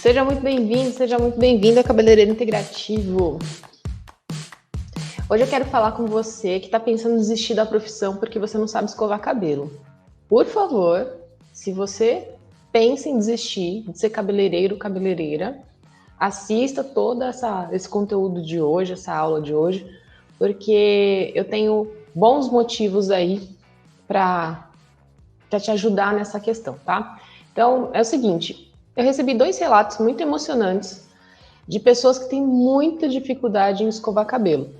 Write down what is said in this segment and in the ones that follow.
Seja muito bem-vindo, seja muito bem-vinda ao Cabeleireiro Integrativo. Hoje eu quero falar com você que está pensando em desistir da profissão porque você não sabe escovar cabelo. Por favor, se você pensa em desistir de ser cabeleireiro ou cabeleireira, assista todo esse conteúdo de hoje, essa aula de hoje, porque eu tenho bons motivos aí para te ajudar nessa questão, tá? Então, é o seguinte, eu recebi 2 relatos muito emocionantes de pessoas que têm muita dificuldade em escovar cabelo.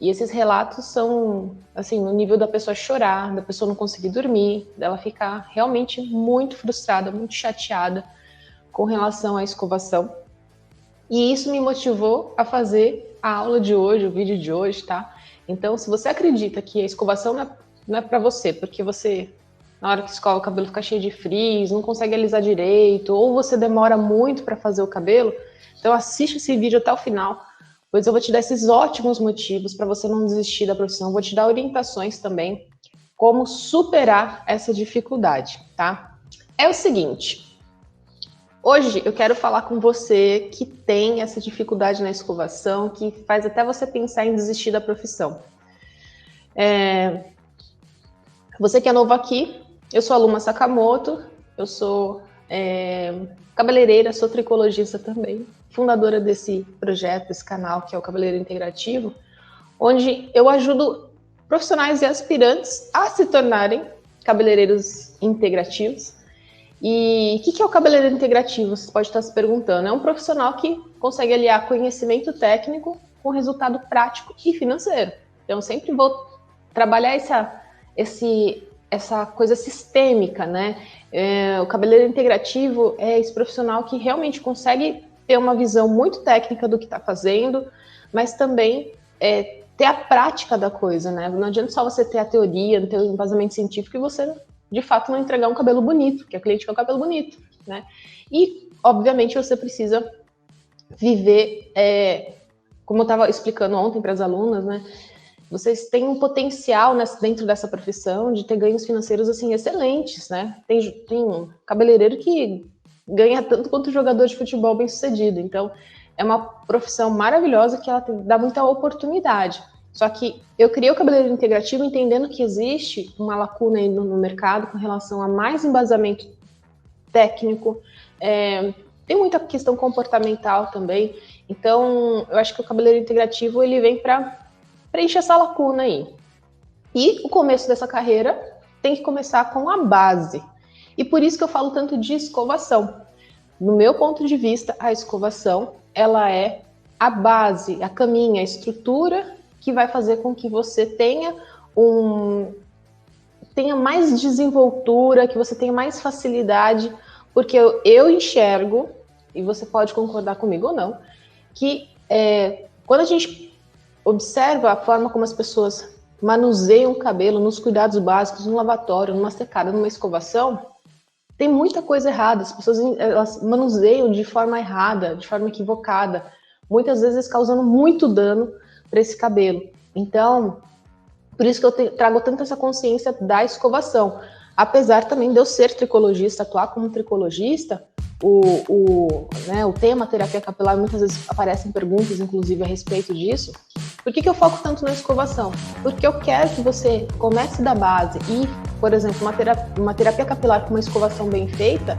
E esses relatos são, assim, no nível da pessoa chorar, da pessoa não conseguir dormir, dela ficar realmente muito frustrada, muito chateada com relação à escovação. E isso me motivou a fazer a aula de hoje, o vídeo de hoje, tá? Então, se você acredita que a escovação não é para você, porque você, na hora que escova o cabelo, fica cheio de frizz, não consegue alisar direito, ou você demora muito para fazer o cabelo, então assiste esse vídeo até o final, pois eu vou te dar esses ótimos motivos para você não desistir da profissão. Vou te dar orientações também como superar essa dificuldade, tá? É o seguinte, hoje eu quero falar com você que tem essa dificuldade na escovação, que faz até você pensar em desistir da profissão. Você que é novo aqui, eu sou a Luma Sakamoto, eu sou cabeleireira, sou tricologista também, fundadora desse projeto, desse canal que é o Cabeleireiro Integrativo, onde eu ajudo profissionais e aspirantes a se tornarem cabeleireiros integrativos. E o que é o cabeleireiro integrativo? Você pode estar se perguntando. É um profissional que consegue aliar conhecimento técnico com resultado prático e financeiro. Então, eu sempre vou trabalhar essa coisa sistêmica, né? O cabeleireiro integrativo é esse profissional que realmente consegue ter uma visão muito técnica do que está fazendo, mas também ter a prática da coisa, né? Não adianta só você ter a teoria, não ter o embasamento científico e você, de fato, não entregar um cabelo bonito, que a cliente quer um cabelo bonito, né? E, obviamente, você precisa viver, como eu estava explicando ontem para as alunas, né? Vocês têm um potencial dentro dessa profissão de ter ganhos financeiros assim excelentes, né? Tem um cabeleireiro que ganha tanto quanto um jogador de futebol bem sucedido. Então, é uma profissão maravilhosa que ela dá muita oportunidade. Só que eu criei o cabeleireiro integrativo entendendo que existe uma lacuna aí no mercado com relação a mais embasamento técnico, tem muita questão comportamental também. Então, eu acho que o cabeleireiro integrativo ele vem para preenche essa lacuna aí. E o começo dessa carreira tem que começar com a base. E por isso que eu falo tanto de escovação. No meu ponto de vista, a escovação, ela é a base, a caminha, a estrutura que vai fazer com que você tenha mais desenvoltura, que você tenha mais facilidade, porque eu enxergo, e você pode concordar comigo ou não, que quando a gente observa a forma como as pessoas manuseiam o cabelo nos cuidados básicos, no lavatório, numa secada, numa escovação, tem muita coisa errada. As pessoas elas manuseiam de forma errada, de forma equivocada, muitas vezes causando muito dano para esse cabelo. Então, por isso que eu trago tanto essa consciência da escovação. Apesar também de eu ser tricologista, atuar como tricologista, o tema terapia capilar, muitas vezes aparecem perguntas, inclusive, a respeito disso. Por que eu foco tanto na escovação? Porque eu quero que você comece da base e, por exemplo, uma terapia capilar com uma escovação bem feita,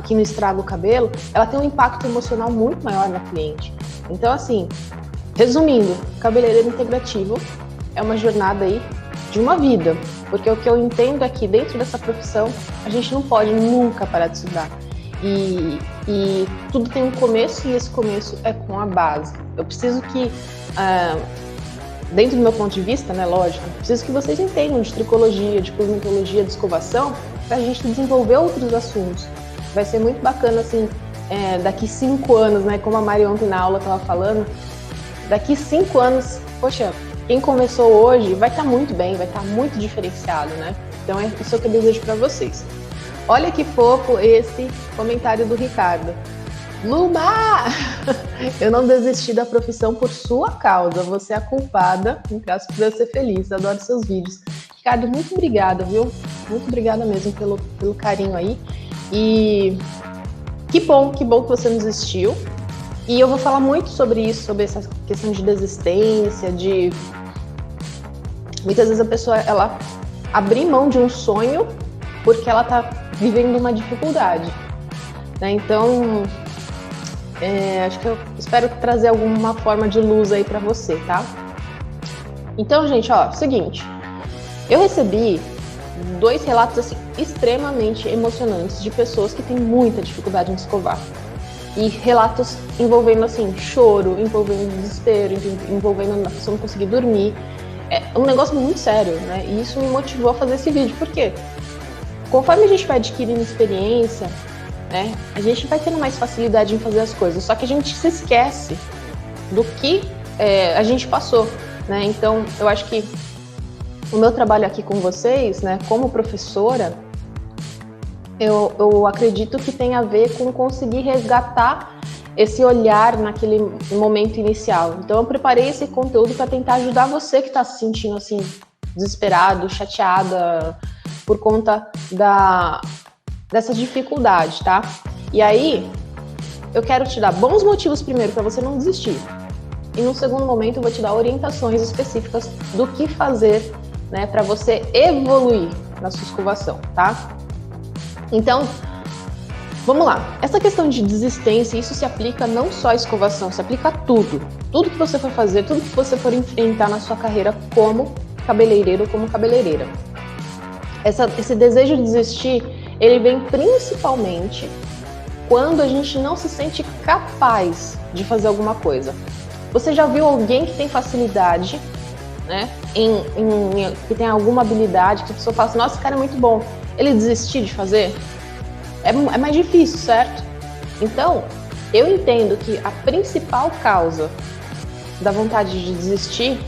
que não estraga o cabelo, ela tem um impacto emocional muito maior na cliente. Então, assim, resumindo, cabeleireiro integrativo é uma jornada aí de uma vida, porque o que eu entendo é que dentro dessa profissão a gente não pode nunca parar de estudar. E tudo tem um começo e esse começo é com a base. Eu preciso que, dentro do meu ponto de vista, né, lógico, preciso que vocês entendam de tricologia, de cosmetologia, de escovação, para a gente desenvolver outros assuntos. Vai ser muito bacana, assim, daqui 5 anos, né, como a Mari ontem na aula estava falando, daqui 5 anos, poxa, quem começou hoje vai estar muito bem, vai estar muito diferenciado, né? Então é isso que eu desejo para vocês. Olha que fofo esse comentário do Ricardo. Luma! Eu não desisti da profissão por sua causa. Você é a culpada, em caso de eu ser feliz. Adoro seus vídeos. Ricardo, muito obrigada, viu? Muito obrigada mesmo pelo carinho aí. E Que bom que você não desistiu. E eu vou falar muito sobre isso, sobre essa questão de desistência, de... Muitas vezes a pessoa, ela abrir mão de um sonho porque ela tá vivendo uma dificuldade, né? Então, acho que eu espero trazer alguma forma de luz aí para você, tá? Então, gente, seguinte, eu recebi 2 relatos assim extremamente emocionantes de pessoas que têm muita dificuldade em escovar. E relatos envolvendo assim choro, envolvendo desespero, envolvendo a pessoa não conseguir dormir. É um negócio muito sério, né? E isso me motivou a fazer esse vídeo. Por quê? Conforme a gente vai adquirindo experiência, né, a gente vai tendo mais facilidade em fazer as coisas. Só que a gente se esquece do que a gente passou, né? Então, eu acho que o meu trabalho aqui com vocês, né, como professora, eu acredito que tem a ver com conseguir resgatar esse olhar naquele momento inicial. Então, eu preparei esse conteúdo para tentar ajudar você que está se sentindo assim, desesperado, chateada por conta dessa dificuldade, tá? E aí, eu quero te dar bons motivos primeiro para você não desistir. E no segundo momento, eu vou te dar orientações específicas do que fazer, né, para você evoluir na sua escovação, tá? Então, vamos lá. Essa questão de desistência, isso se aplica não só à escovação, se aplica a tudo. Tudo que você for fazer, tudo que você for enfrentar na sua carreira como cabeleireiro ou como cabeleireira. Esse desejo de desistir, ele vem principalmente quando a gente não se sente capaz de fazer alguma coisa. Você já viu alguém que tem facilidade, né, que tem alguma habilidade, que a pessoa fala assim, nossa, esse cara é muito bom, ele desistir de fazer? É mais difícil, certo? Então, eu entendo que a principal causa da vontade de desistir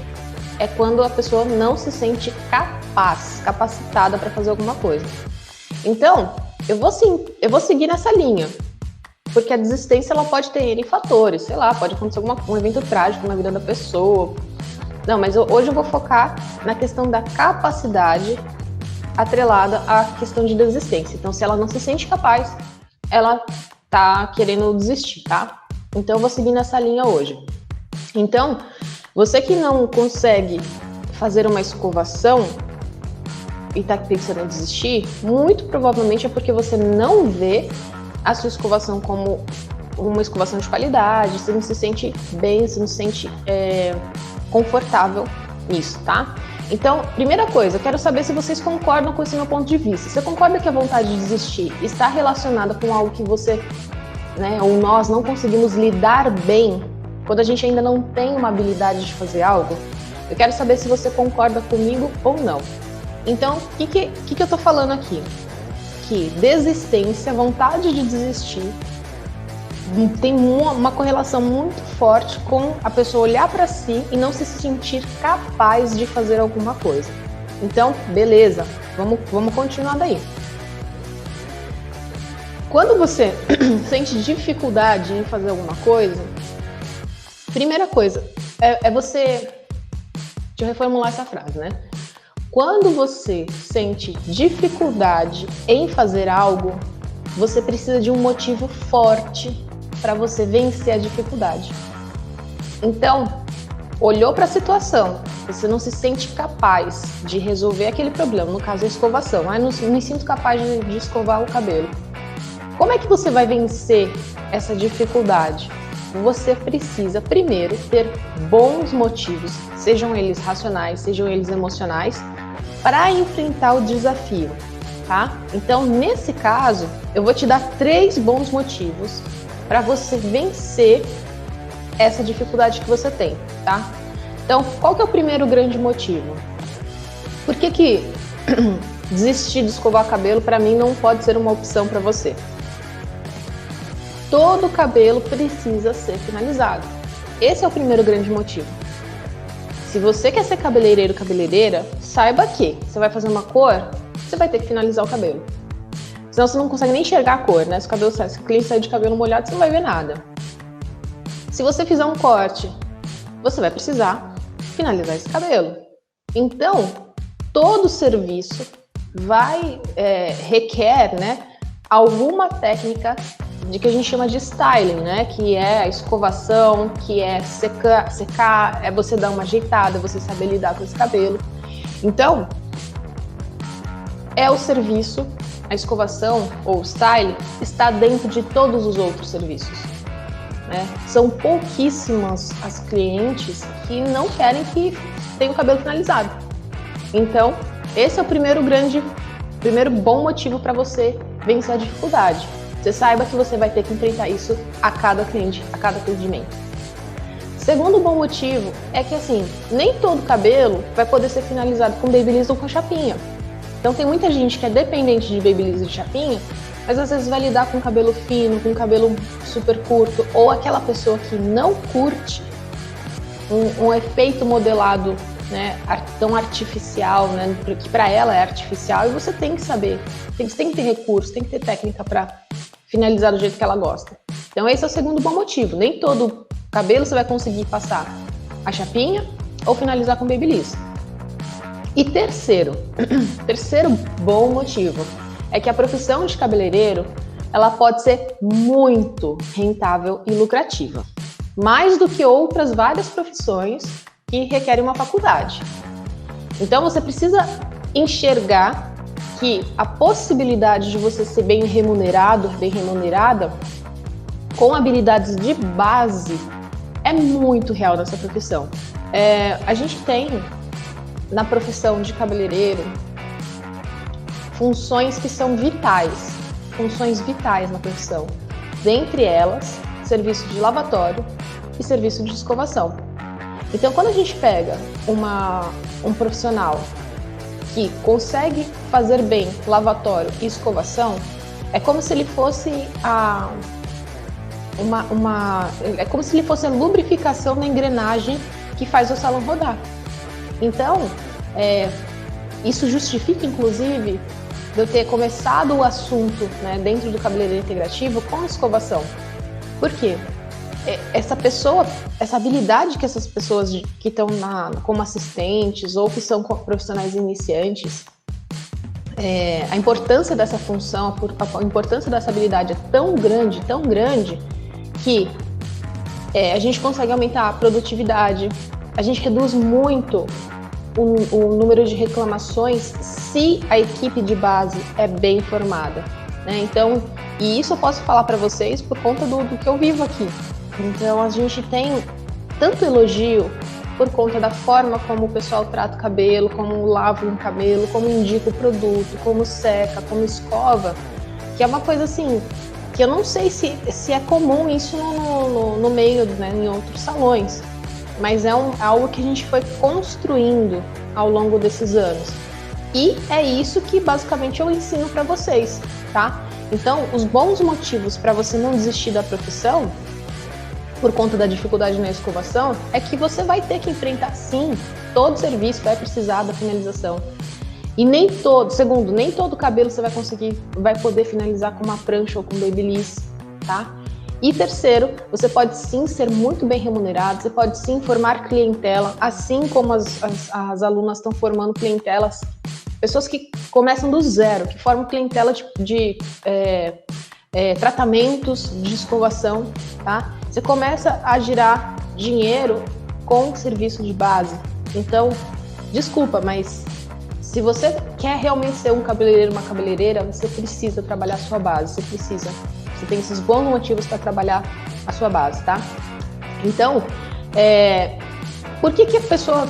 é quando a pessoa não se sente capacitada para fazer alguma coisa. Então, eu vou seguir nessa linha, porque a desistência ela pode ter N fatores, sei lá, pode acontecer um evento trágico na vida da pessoa. Não, mas hoje eu vou focar na questão da capacidade atrelada à questão de desistência. Então, se ela não se sente capaz, ela tá querendo desistir, tá? Então, eu vou seguir nessa linha hoje. Então, você que não consegue fazer uma escovação e tá pensando em desistir, muito provavelmente é porque você não vê a sua escovação como uma escovação de qualidade, você não se sente bem, você não se sente confortável nisso, tá? Então, primeira coisa, eu quero saber se vocês concordam com esse meu ponto de vista. Você concorda que a vontade de desistir está relacionada com algo que você, né, ou nós não conseguimos lidar bem quando a gente ainda não tem uma habilidade de fazer algo? Eu quero saber se você concorda comigo ou não. Então, o que eu tô falando aqui? Que desistência, vontade de desistir, tem uma correlação muito forte com a pessoa olhar para si e não se sentir capaz de fazer alguma coisa. Então, beleza, vamos continuar daí. Quando você sente dificuldade em fazer alguma coisa, primeira coisa é você... Deixa eu reformular essa frase, né? Quando você sente dificuldade em fazer algo, você precisa de um motivo forte para você vencer a dificuldade. Então, olhou para a situação, você não se sente capaz de resolver aquele problema, no caso a escovação. Não me sinto capaz de escovar o cabelo. Como é que você vai vencer essa dificuldade? Você precisa primeiro ter bons motivos, sejam eles racionais, sejam eles emocionais, para enfrentar o desafio, tá? Então, nesse caso, eu vou te dar 3 bons motivos para você vencer essa dificuldade que você tem, tá? Então, qual que é o primeiro grande motivo? Por que desistir de escovar cabelo, para mim, não pode ser uma opção para você? Todo cabelo precisa ser finalizado. Esse é o primeiro grande motivo. Se você quer ser cabeleireiro ou cabeleireira, saiba que você vai fazer uma cor, você vai ter que finalizar o cabelo. Senão você não consegue nem enxergar a cor, né? Se o cliente sair de cabelo molhado, você não vai ver nada. Se você fizer um corte, você vai precisar finalizar esse cabelo. Então, todo serviço requer, né, alguma técnica de que a gente chama de styling, né? Que é a escovação, que é secar, é você dar uma ajeitada, você saber lidar com esse cabelo. Então, é o serviço, a escovação ou styling está dentro de todos os outros serviços, né? São pouquíssimas as clientes que não querem que tenha o cabelo finalizado. Então, esse é o primeiro bom motivo para você vencer a dificuldade. Você saiba que você vai ter que enfrentar isso a cada cliente, a cada atendimento. Segundo bom motivo é que, assim, nem todo cabelo vai poder ser finalizado com babyliss ou com chapinha. Então tem muita gente que é dependente de babyliss e de chapinha, mas às vezes vai lidar com cabelo fino, com cabelo super curto, ou aquela pessoa que não curte um efeito modelado, né, tão artificial, né, que para ela é artificial, e você tem que saber, você tem que ter recurso, tem que ter técnica para finalizar do jeito que ela gosta. Então esse é o segundo bom motivo. Nem todo cabelo você vai conseguir passar a chapinha ou finalizar com babyliss. E terceiro bom motivo é que a profissão de cabeleireiro, ela pode ser muito rentável e lucrativa, mais do que outras várias profissões que requerem uma faculdade. Então você precisa enxergar que a possibilidade de você ser bem remunerado, bem remunerada, com habilidades de base, é muito real nessa profissão. A gente tem na profissão de cabeleireiro funções que são vitais, funções vitais na profissão. Dentre elas, serviço de lavatório e serviço de escovação. Então, quando a gente pega um profissional que consegue fazer bem lavatório e escovação, é como se ele fosse é como se ele fosse a lubrificação da engrenagem que faz o salão rodar. Então, isso justifica, inclusive, de eu ter começado o assunto, né, dentro do cabeleireiro integrativo com a escovação. Por quê? Essa habilidade que essas pessoas que estão como assistentes ou que são profissionais iniciantes, a importância dessa função, a importância dessa habilidade é tão grande, que a gente consegue aumentar a produtividade, a gente reduz muito o número de reclamações se a equipe de base é bem formada, né? Então, e isso eu posso falar para vocês por conta do que eu vivo aqui. Então, a gente tem tanto elogio por conta da forma como o pessoal trata o cabelo, como lava o cabelo, como indica o produto, como seca, como escova, que é uma coisa assim, que eu não sei se é comum isso no meio, né, em outros salões, mas é algo que a gente foi construindo ao longo desses anos. E é isso que basicamente eu ensino para vocês, tá? Então, os bons motivos para você não desistir da profissão por conta da dificuldade na escovação é que você vai ter que enfrentar, sim, todo serviço vai precisar da finalização. E nem todo cabelo você vai poder finalizar com uma prancha ou com babyliss, tá? E terceiro, você pode sim ser muito bem remunerado, você pode sim formar clientela, assim como as alunas estão formando clientelas, pessoas que começam do zero, que formam clientela de tratamentos de escovação, tá? Você começa a girar dinheiro com o serviço de base. Então, desculpa, mas se você quer realmente ser um cabeleireiro, uma cabeleireira, você precisa trabalhar a sua base, você tem esses bons motivos para trabalhar a sua base, tá? Então, por que a pessoa,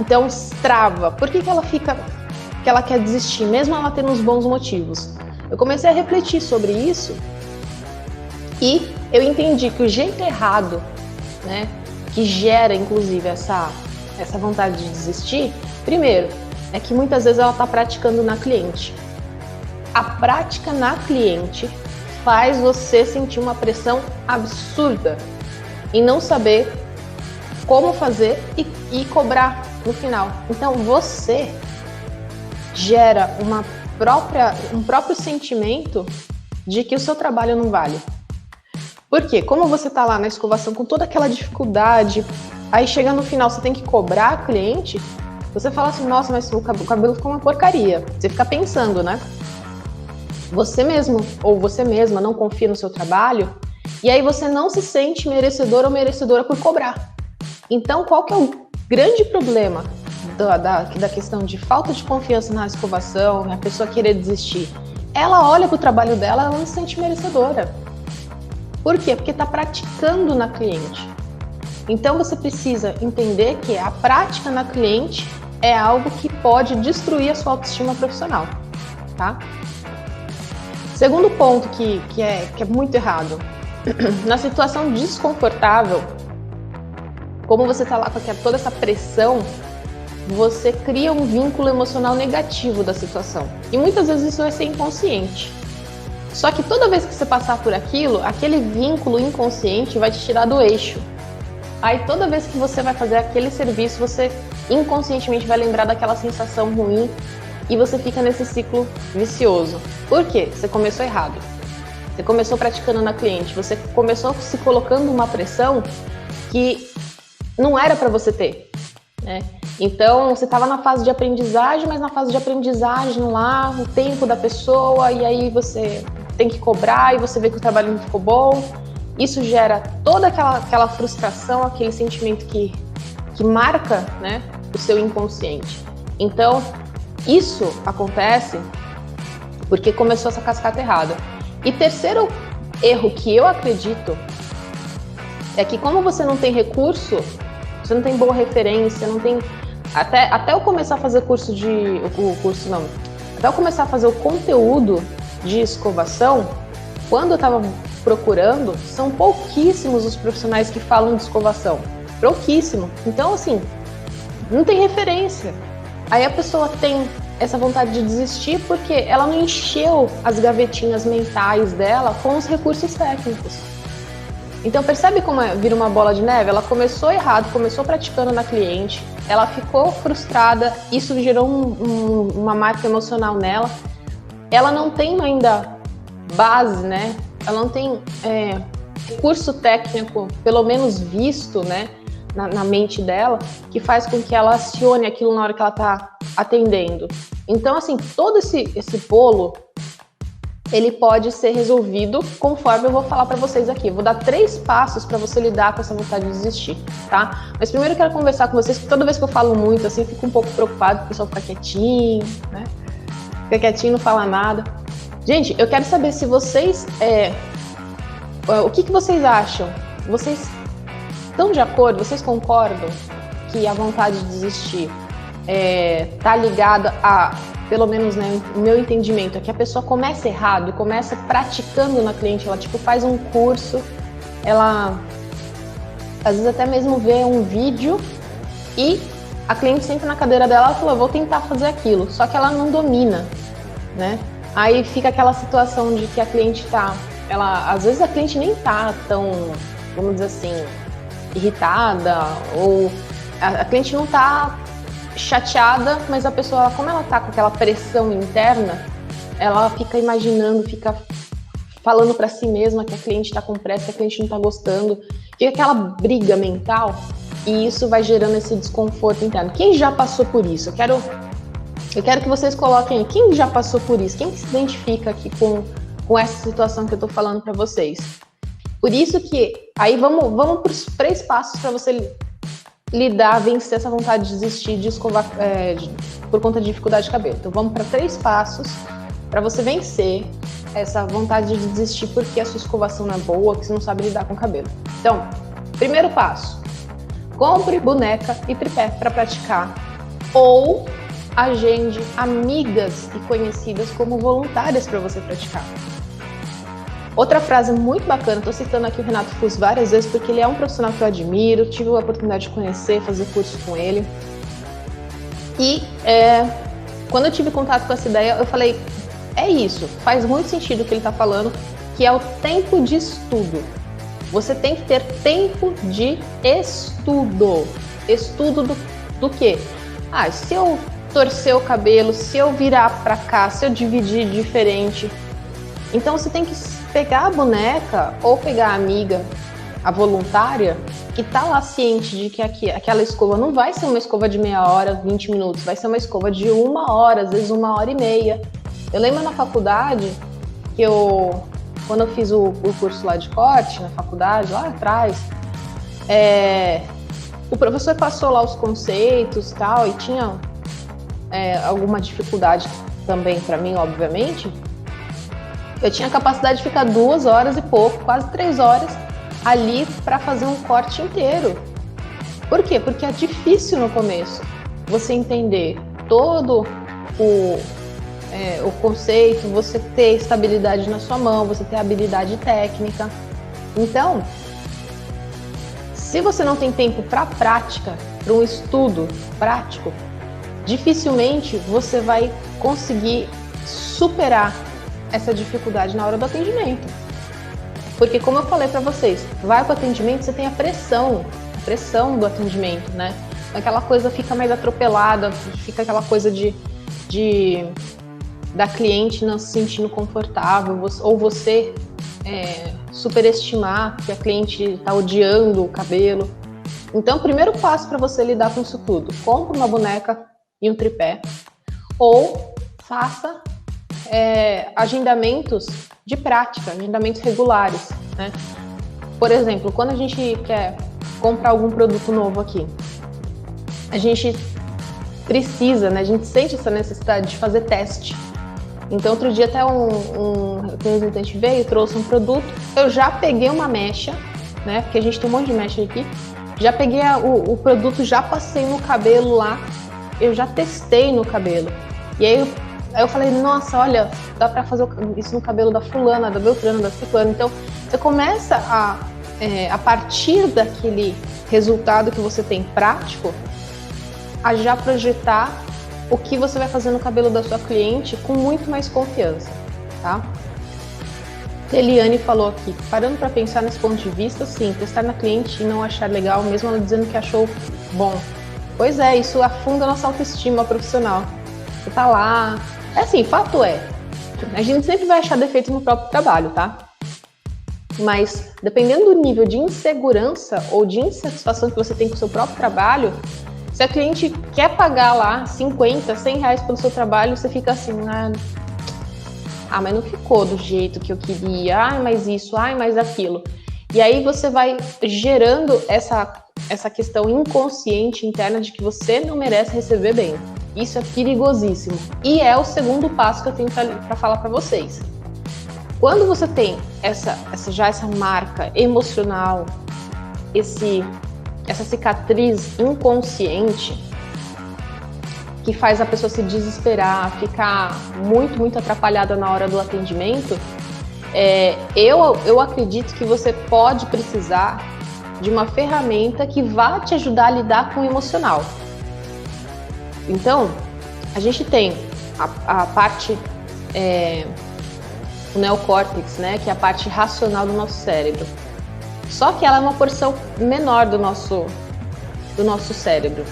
então, trava? Por que ela quer desistir, mesmo ela tendo uns bons motivos? Eu comecei a refletir sobre isso e eu entendi que o jeito errado, né, que gera, inclusive, essa vontade de desistir, primeiro, é que muitas vezes ela está praticando na cliente. A prática na cliente faz você sentir uma pressão absurda em não saber como fazer e cobrar no final. Então você gera um próprio sentimento de que o seu trabalho não vale. Por quê? Como você está lá na escovação com toda aquela dificuldade, aí chega no final você tem que cobrar a cliente, você fala assim, nossa, mas o cabelo ficou uma porcaria. Você fica pensando, né? você mesmo ou você mesma não confia no seu trabalho, e aí você não se sente merecedor ou merecedora por cobrar. Então, qual que é o grande problema da questão de falta de confiança na escovação, a pessoa querer desistir? Ela olha para o trabalho dela, ela não se sente merecedora. Por quê? Porque está praticando na cliente. Então, você precisa entender que a prática na cliente é algo que pode destruir a sua autoestima profissional, tá? Segundo ponto que é muito errado. Na situação desconfortável, como você está lá com toda essa pressão, você cria um vínculo emocional negativo da situação. E muitas vezes isso vai ser inconsciente. Só que toda vez que você passar por aquilo, aquele vínculo inconsciente vai te tirar do eixo. Aí toda vez que você vai fazer aquele serviço, você inconscientemente vai lembrar daquela sensação ruim e você fica nesse ciclo vicioso. Por quê? Você começou errado. Você começou praticando na cliente, você começou se colocando uma pressão que não era para você ter, né? Então, você estava na fase de aprendizagem, mas na fase de aprendizagem lá, o tempo da pessoa, e aí você tem que cobrar e você vê que o trabalho não ficou bom. Isso gera toda aquela frustração, aquele sentimento que marca, né, o seu inconsciente. Então, isso acontece porque começou essa cascata errada. E terceiro erro que eu acredito é que como você não tem recurso, você não tem boa referência, não tem... Até eu começar a fazer até eu começar a fazer o conteúdo de escovação, quando eu estava procurando, são pouquíssimos os profissionais que falam de escovação. Pouquíssimo. Então, assim, não tem referência. Aí a pessoa tem essa vontade de desistir porque ela não encheu as gavetinhas mentais dela com os recursos técnicos. Então percebe como vira uma bola de neve? Ela começou errado, começou praticando na cliente, ela ficou frustrada, isso gerou uma marca emocional nela. Ela não tem ainda base, né? Ela não tem recurso técnico, pelo menos visto, né, na mente dela, que faz com que ela acione aquilo na hora que ela está atendendo. Então, assim, todo esse bolo, ele pode ser resolvido conforme eu vou falar para vocês aqui. Eu vou dar 3 passos para você lidar com essa vontade de desistir, tá? Mas primeiro eu quero conversar com vocês, porque toda vez que eu falo muito, assim, eu fico um pouco preocupado, o pessoal fica quietinho, né? Fica quietinho, não fala nada. Gente, eu quero saber se vocês... o que vocês acham? Vocês estão de acordo? Vocês concordam que a vontade de desistir tá ligada a... Pelo menos, né, o meu entendimento é que a pessoa começa errado, começa praticando na cliente, ela tipo faz um curso, ela às vezes até mesmo vê um vídeo e a cliente senta na cadeira dela e fala, vou tentar fazer aquilo, só que ela não domina, né? Aí fica aquela situação de que a cliente às vezes a cliente nem tá tão, vamos dizer assim, irritada, ou a cliente não tá chateada, mas a pessoa, como ela tá com aquela pressão interna, ela fica imaginando, fica falando para si mesma que a cliente tá com pressa, que a cliente não tá gostando, fica aquela briga mental e isso vai gerando esse desconforto interno. Quem já passou por isso? Eu quero que vocês coloquem aí, quem já passou por isso? Quem se identifica aqui com essa situação que eu tô falando para vocês? Por isso que, aí vamos pros 3 passos para você vencer essa vontade de desistir de escovar por conta de dificuldade de cabelo. Então vamos para 3 passos para você vencer essa vontade de desistir porque a sua escovação não é boa, que você não sabe lidar com o cabelo. Então, primeiro passo, compre boneca e tripé para praticar ou agende amigas e conhecidas como voluntárias para você praticar. Outra frase muito bacana, estou citando aqui o Renato Fus várias vezes porque ele é um profissional que eu admiro, tive a oportunidade de conhecer, fazer curso com ele. E quando eu tive contato com essa ideia, eu falei, é isso, faz muito sentido o que ele está falando, que é o tempo de estudo. Você tem que ter tempo de estudo. Estudo do quê? Se eu torcer o cabelo, se eu virar para cá, se eu dividir diferente. Então você tem que pegar a boneca ou pegar a amiga, a voluntária, que tá lá ciente de que aquela escova não vai ser uma escova de meia hora, 20 minutos, vai ser uma escova de 1 hora, às vezes 1 hora e meia. Eu lembro na faculdade que quando eu fiz o curso lá de corte, na faculdade, lá atrás, o professor passou lá os conceitos e tal, e tinha alguma dificuldade também para mim, obviamente. Eu tinha a capacidade de ficar 2 horas e pouco, quase 3 horas, ali para fazer um corte inteiro. Por quê? Porque é difícil no começo você entender todo o conceito, você ter estabilidade na sua mão, você ter habilidade técnica. Então, se você não tem tempo para prática, para um estudo prático, dificilmente você vai conseguir superar essa dificuldade na hora do atendimento. Porque, como eu falei para vocês, vai para o atendimento, você tem a pressão do atendimento, né? Aquela coisa fica mais atropelada, fica aquela coisa da cliente não se sentindo confortável, ou você superestimar que a cliente está odiando o cabelo. Então, o primeiro passo para você lidar com isso tudo, compre uma boneca e um tripé, ou faça agendamentos de prática, agendamentos regulares, né? Por exemplo, quando a gente quer comprar algum produto novo aqui, a gente precisa, né? A gente sente essa necessidade de fazer teste. Então, outro dia até um representante veio e trouxe um produto, eu já peguei uma mecha, né? Porque a gente tem um monte de mecha aqui, já peguei o produto, já passei no cabelo lá, eu já testei no cabelo. E aí eu falei, nossa, olha, dá pra fazer isso no cabelo da fulana, da beltrana, da ciclana. Então, você começa a partir daquele resultado que você tem prático, a já projetar o que você vai fazer no cabelo da sua cliente com muito mais confiança, tá? Eliane falou aqui, parando para pensar nesse ponto de vista, sim, testar na cliente e não achar legal, mesmo ela dizendo que achou bom. Pois é, isso afunda a nossa autoestima profissional. Você tá lá... assim, fato é, a gente sempre vai achar defeito no próprio trabalho, tá? Mas, dependendo do nível de insegurança ou de insatisfação que você tem com o seu próprio trabalho, se a cliente quer pagar lá 50, 100 reais pelo seu trabalho, você fica assim, mas não ficou do jeito que eu queria, mas isso, mas aquilo. E aí você vai gerando essa questão inconsciente interna de que você não merece receber bem. Isso é perigosíssimo. E é o segundo passo que eu tenho para falar para vocês. Quando você tem essa marca emocional, essa cicatriz inconsciente que faz a pessoa se desesperar, ficar muito, muito atrapalhada na hora do atendimento, eu acredito que você pode precisar de uma ferramenta que vá te ajudar a lidar com o emocional. Então, a gente tem a parte, o neocórtex, né, que é a parte racional do nosso cérebro. Só que ela é uma porção menor do nosso cérebro.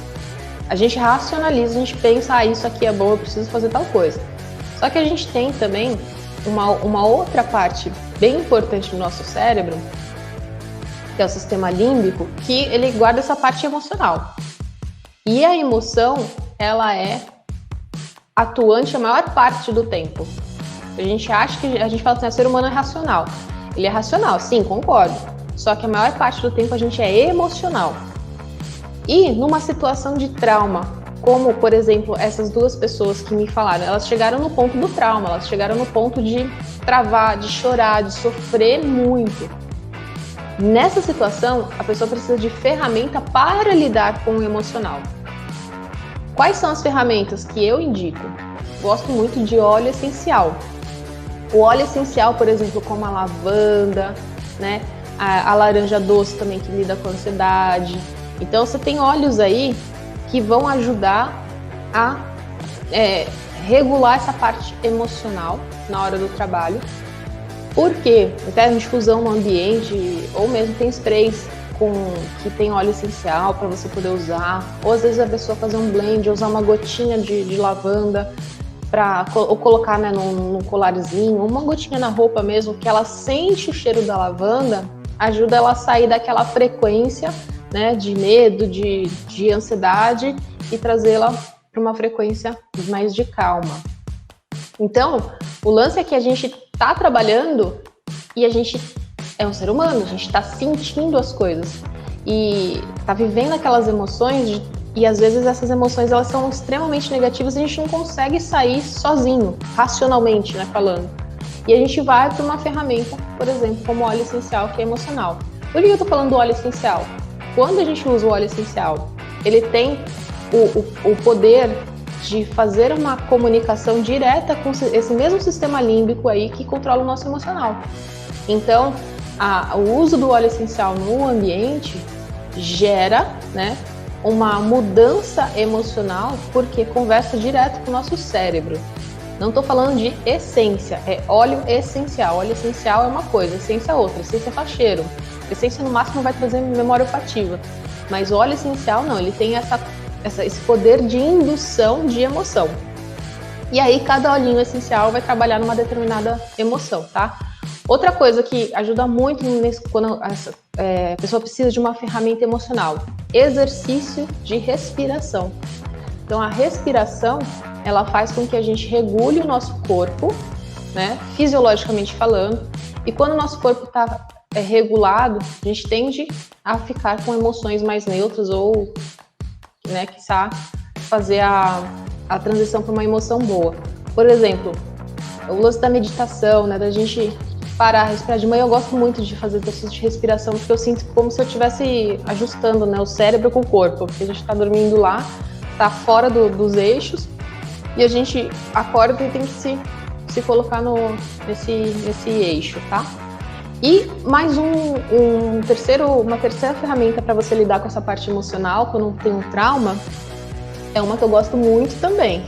A gente racionaliza, a gente pensa, isso aqui é bom, eu preciso fazer tal coisa. Só que a gente tem também uma outra parte bem importante do nosso cérebro, que é o sistema límbico, que ele guarda essa parte emocional. E a emoção, ela é atuante a maior parte do tempo. A gente fala assim, o ser humano é racional. Ele é racional, sim, concordo. Só que a maior parte do tempo a gente é emocional. E numa situação de trauma, como, por exemplo, essas duas pessoas que me falaram, elas chegaram no ponto do trauma, elas chegaram no ponto de travar, de chorar, de sofrer muito. Nessa situação, a pessoa precisa de ferramenta para lidar com o emocional. Quais são as ferramentas que eu indico? Gosto muito de óleo essencial. O óleo essencial, por exemplo, como a lavanda, né? A laranja doce também, que lida com a ansiedade. Então, você tem óleos aí que vão ajudar a regular essa parte emocional na hora do trabalho. Porque até difusão no ambiente, ou mesmo tem sprays que tem óleo essencial para você poder usar. Ou às vezes a pessoa fazer um blend, usar uma gotinha de lavanda, ou colocar, né, num colarzinho, uma gotinha na roupa mesmo, que ela sente o cheiro da lavanda, ajuda ela a sair daquela frequência, né, de medo, de ansiedade, e trazê-la para uma frequência mais de calma. Então, o lance é que a gente tá trabalhando e a gente é um ser humano, a gente tá sentindo as coisas e tá vivendo aquelas emoções e às vezes essas emoções elas são extremamente negativas e a gente não consegue sair sozinho, racionalmente, né, falando. E a gente vai para uma ferramenta, por exemplo, como o óleo essencial, que é emocional. Por que eu tô falando do óleo essencial? Quando a gente usa o óleo essencial, ele tem o poder de fazer uma comunicação direta com esse mesmo sistema límbico aí que controla o nosso emocional. Então, o uso do óleo essencial no ambiente gera, né, uma mudança emocional porque conversa direto com o nosso cérebro. Não estou falando de essência, é óleo essencial. Óleo essencial é uma coisa, essência é outra. Essência faz cheiro. Essência no máximo vai trazer memória olfativa. Mas o óleo essencial não, ele tem esse poder de indução de emoção. E aí cada olhinho essencial vai trabalhar numa determinada emoção, tá? Outra coisa que ajuda muito quando a pessoa precisa de uma ferramenta emocional, exercício de respiração. Então a respiração, ela faz com que a gente regule o nosso corpo, né, fisiologicamente falando, e quando o nosso corpo está regulado, a gente tende a ficar com emoções mais neutras ou, né, quiçá fazer a transição para uma emoção boa. Por exemplo, o lance da meditação, né, da gente parar, respirar de manhã, eu gosto muito de fazer exercício de respiração, porque eu sinto como se eu estivesse ajustando, né, o cérebro com o corpo, porque a gente está dormindo lá, está fora dos eixos, e a gente acorda e tem que se colocar nesse eixo, tá? E mais uma terceira ferramenta para você lidar com essa parte emocional quando tem um trauma, é uma que eu gosto muito também,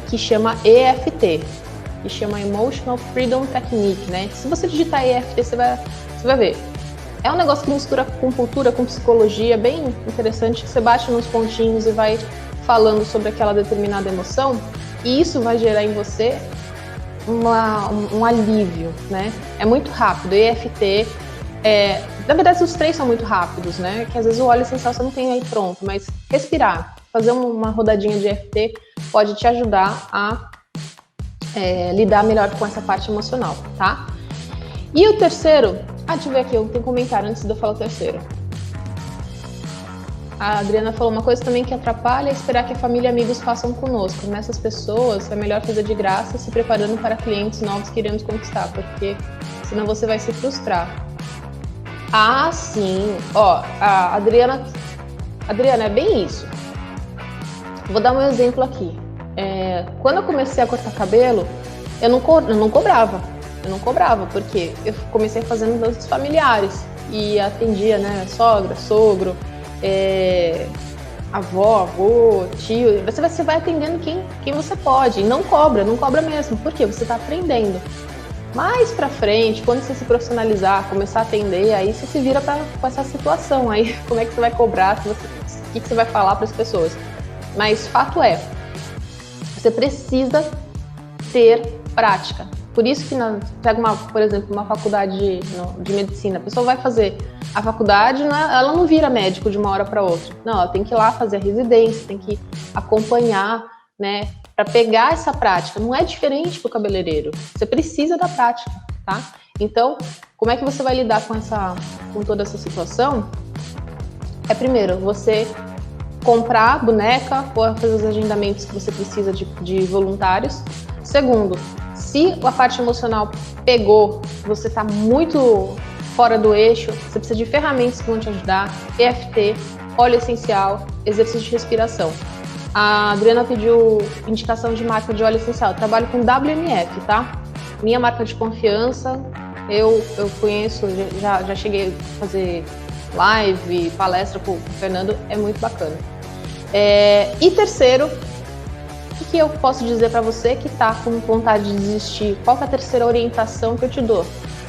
que chama EFT, que chama Emotional Freedom Technique, né? Se você digitar EFT, você vai ver. É um negócio que mistura com cultura, com psicologia, bem interessante. Você bate nos pontinhos e vai falando sobre aquela determinada emoção, e isso vai gerar em você um alívio, né? É muito rápido. EFT, na verdade, os três são muito rápidos, né? Que às vezes o óleo essencial você não tem aí pronto, mas respirar, fazer uma rodadinha de EFT pode te ajudar a lidar melhor com essa parte emocional, tá? E o terceiro, deixa eu ver aqui, eu tenho um comentário antes de eu falar o terceiro. A Adriana falou uma coisa também que atrapalha é esperar que a família e amigos façam conosco. Nessas pessoas, é melhor fazer de graça, se preparando para clientes novos que iremos conquistar, porque senão você vai se frustrar. Sim. A Adriana, é bem isso. Vou dar um exemplo aqui. Quando eu comecei a cortar cabelo, eu não cobrava. Eu não cobrava, porque eu comecei fazendo dos familiares e atendia, né, sogra, sogro, avó, avô, tio. Você vai atendendo quem você pode e não cobra mesmo, porque você está aprendendo. Mais pra frente, quando você se profissionalizar, começar a atender, aí você se vira com essa situação. Aí como é que você vai cobrar, o que você vai falar para as pessoas? Mas fato é, você precisa ter prática. Por isso que pega por exemplo, uma faculdade de medicina, a pessoa vai fazer a faculdade, ela não vira médico de uma hora para outra. Não, ela tem que ir lá fazer a residência, tem que acompanhar, né, para pegar essa prática. Não é diferente para o cabeleireiro. Você precisa da prática, tá? Então, como é que você vai lidar com toda essa situação? Primeiro, você comprar boneca ou fazer os agendamentos que você precisa de voluntários. Segundo, se a parte emocional pegou, você está muito fora do eixo, você precisa de ferramentas que vão te ajudar, EFT, óleo essencial, exercício de respiração. A Adriana pediu indicação de marca de óleo essencial. Eu trabalho com WMF, tá? Minha marca de confiança, eu conheço, já cheguei a fazer live, palestra com o Fernando, é muito bacana. E terceiro, o que eu posso dizer para você que está com vontade de desistir? Qual que é a terceira orientação que eu te dou?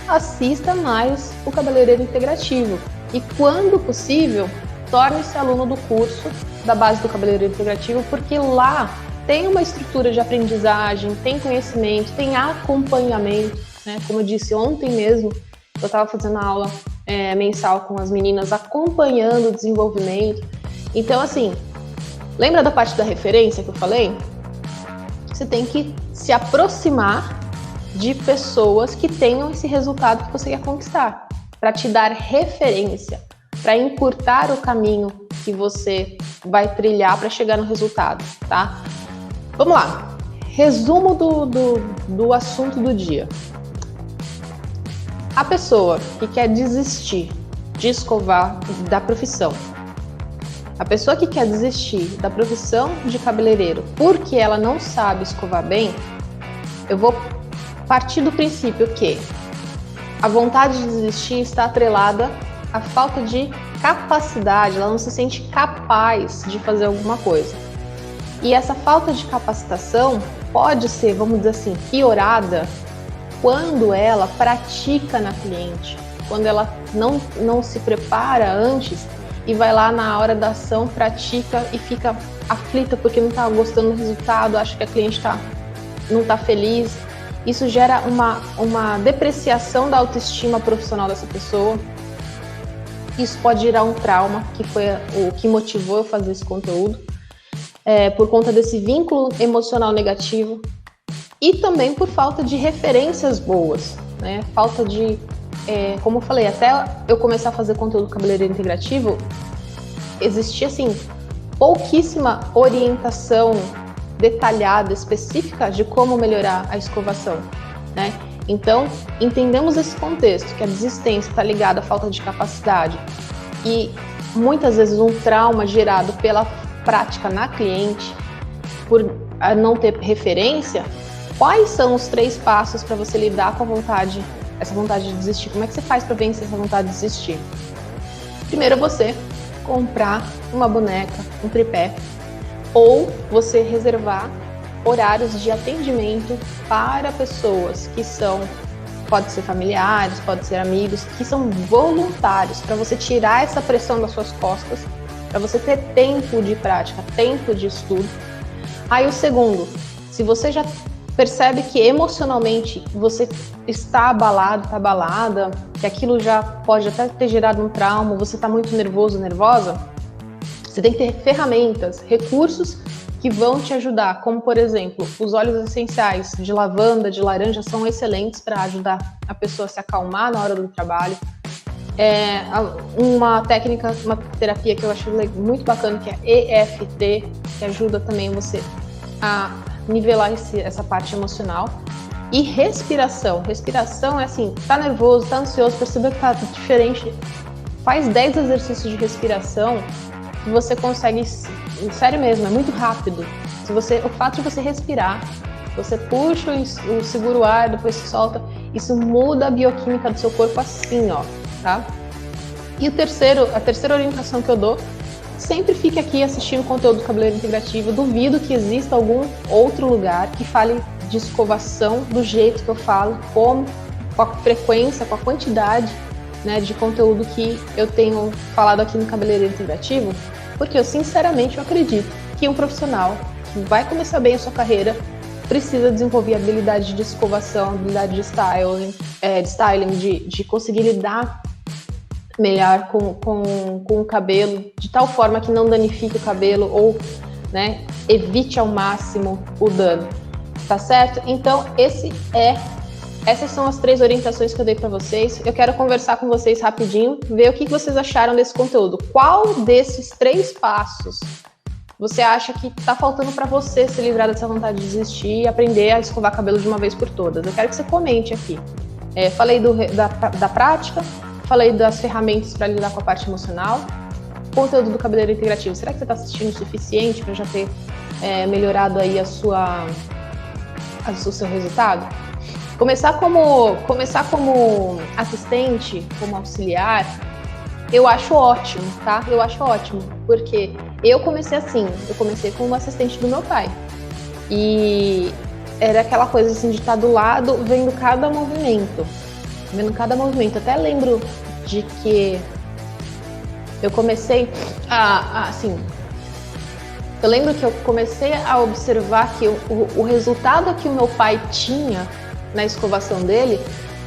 Assista mais o Cabeleireiro Integrativo e, quando possível, torne-se aluno do curso da base do Cabeleireiro Integrativo, porque lá tem uma estrutura de aprendizagem, tem conhecimento, tem acompanhamento, né? Como eu disse ontem mesmo, eu estava fazendo a aula mensal com as meninas, acompanhando o desenvolvimento. Então, assim, lembra da parte da referência que eu falei? Você tem que se aproximar de pessoas que tenham esse resultado que você quer conquistar, para te dar referência, para encurtar o caminho que você vai trilhar para chegar no resultado, tá? Vamos lá. Resumo do assunto do dia. A pessoa que quer desistir de escovar da profissão, a pessoa que quer desistir da profissão de cabeleireiro porque ela não sabe escovar bem, eu vou partir do princípio que a vontade de desistir está atrelada à falta de capacidade, ela não se sente capaz de fazer alguma coisa. E essa falta de capacitação pode ser, vamos dizer assim, piorada quando ela pratica na cliente, quando ela não se prepara antes e vai lá na hora da ação, pratica e fica aflita porque não está gostando do resultado, acha que a cliente não está feliz. Isso gera uma depreciação da autoestima profissional dessa pessoa. Isso pode gerar um trauma, que foi o que motivou eu fazer esse conteúdo, por conta desse vínculo emocional negativo e também por falta de referências boas, né? Falta de, como eu falei, até eu começar a fazer conteúdo cabeleireiro integrativo, existia assim pouquíssima orientação detalhada, específica de como melhorar a escovação, né? Então, entendemos esse contexto, que a desistência está ligada à falta de capacidade e muitas vezes um trauma gerado pela prática na cliente, por não ter referência. Quais são os 3 passos para você lidar com essa vontade de desistir? Como é que você faz para vencer essa vontade de desistir? Primeiro, você comprar uma boneca, um tripé, ou você reservar horários de atendimento para pessoas que pode ser familiares, pode ser amigos, que são voluntários, para você tirar essa pressão das suas costas, para você ter tempo de prática, tempo de estudo. Aí o segundo, se você já percebe que emocionalmente você está abalado, está abalada, que aquilo já pode até ter gerado um trauma, você está muito nervoso, nervosa, você tem que ter ferramentas, recursos que vão te ajudar, como por exemplo, os óleos essenciais de lavanda, de laranja são excelentes para ajudar a pessoa a se acalmar na hora do trabalho. Uma técnica, uma terapia que eu acho muito bacana, que é EFT, que ajuda também você a nivelar essa parte emocional. E respiração. Respiração é assim, tá nervoso, tá ansioso, percebeu que tá diferente, faz 10 exercícios de respiração que você consegue, sério mesmo, é muito rápido. O fato de você respirar, você puxa segura o ar, depois se solta, isso muda a bioquímica do seu corpo assim, ó, tá? E a terceira orientação que eu dou, sempre fique aqui assistindo conteúdo do Cabeleireiro Integrativo. Duvido que exista algum outro lugar que fale de escovação do jeito que eu falo, com a frequência, com a quantidade, né, de conteúdo que eu tenho falado aqui no Cabeleireiro Integrativo, porque eu sinceramente acredito que um profissional que vai começar bem a sua carreira precisa desenvolver habilidade de escovação, habilidade de styling, de conseguir lidar melhor com o cabelo, de tal forma que não danifique o cabelo ou, né, evite ao máximo o dano, tá certo? Então, essas são as 3 orientações que eu dei para vocês. Eu quero conversar com vocês rapidinho, ver o que vocês acharam desse conteúdo. Qual desses 3 passos você acha que está faltando para você se livrar dessa vontade de desistir e aprender a escovar cabelo de uma vez por todas? Eu quero que você comente aqui. Falei da prática, falei das ferramentas para lidar com a parte emocional, conteúdo do Cabeleireiro Integrativo. Será que você está assistindo o suficiente para já ter melhorado aí o seu resultado? Começar como assistente, como auxiliar, eu acho ótimo, tá? Eu acho ótimo, porque eu comecei assim, eu comecei como assistente do meu pai. E era aquela coisa assim de estar do lado, vendo cada movimento. Até lembro de que eu comecei eu lembro que eu comecei a observar que o resultado que o meu pai tinha na escovação dele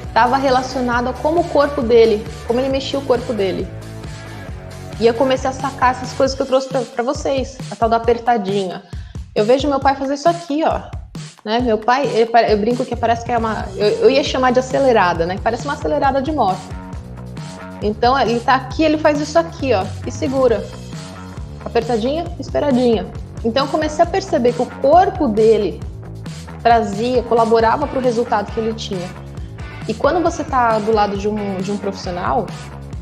estava relacionado a como ele mexia o corpo dele. E eu comecei a sacar essas coisas que eu trouxe para vocês, a tal da apertadinha. Eu vejo meu pai fazer isso aqui, ó. né? Meu pai, eu brinco que parece que é eu ia chamar de acelerada, né? Parece uma acelerada de moto. Então, ele tá aqui, ele faz isso aqui, ó, e segura. Apertadinha, esperadinha. Então, eu comecei a perceber que o corpo dele colaborava para o resultado que ele tinha. E quando você está do lado de um profissional,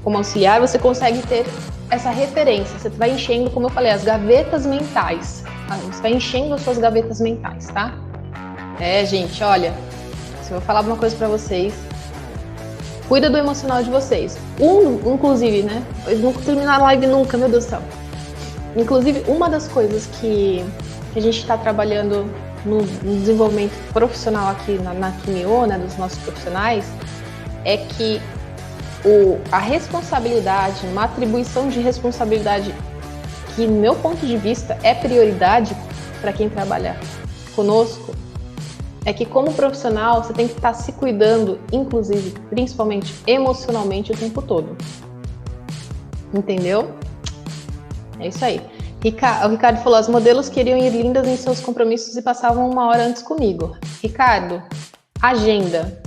como auxiliar, você consegue ter essa referência. Você vai enchendo, como eu falei, as gavetas mentais. Você vai enchendo as suas gavetas mentais, tá? Gente, olha, se eu falar uma coisa para vocês, cuida do emocional de vocês. Inclusive, né? Eu não vou terminar a live nunca, meu Deus do céu. Inclusive, uma das coisas que a gente está trabalhando no desenvolvimento profissional aqui na Quimio, né, dos nossos profissionais, é que a responsabilidade, uma atribuição de responsabilidade que, no meu ponto de vista, é prioridade para quem trabalha conosco, é que como profissional você tem que estar se cuidando, inclusive, principalmente emocionalmente, o tempo todo. Entendeu? É isso aí. O Ricardo falou, as modelos queriam ir lindas em seus compromissos e passavam 1 hora antes comigo. Ricardo, agenda.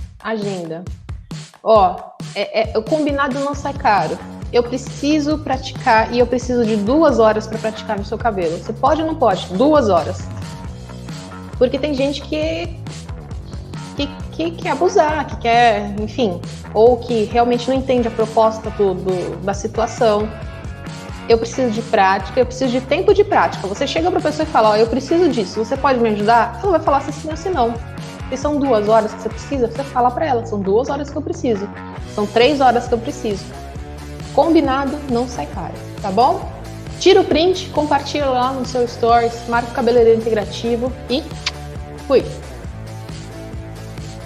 Ó, o combinado não sai caro. Eu preciso praticar e eu preciso de 2 horas para praticar no seu cabelo. Você pode ou não pode? 2 horas. Porque tem gente que quer abusar, que quer, enfim, ou que realmente não entende a proposta da situação. Eu preciso de prática, eu preciso de tempo de prática. Você chega para a pessoa e fala, ó, eu preciso disso, você pode me ajudar? Ela vai falar se sim ou se não. Se são 2 horas que você precisa, você fala para ela, são 2 horas que eu preciso, são 3 horas que eu preciso. Combinado, não sai caro, tá bom? Tira o print, compartilha lá no seu stories, marca o Cabeleireiro Integrativo e fui!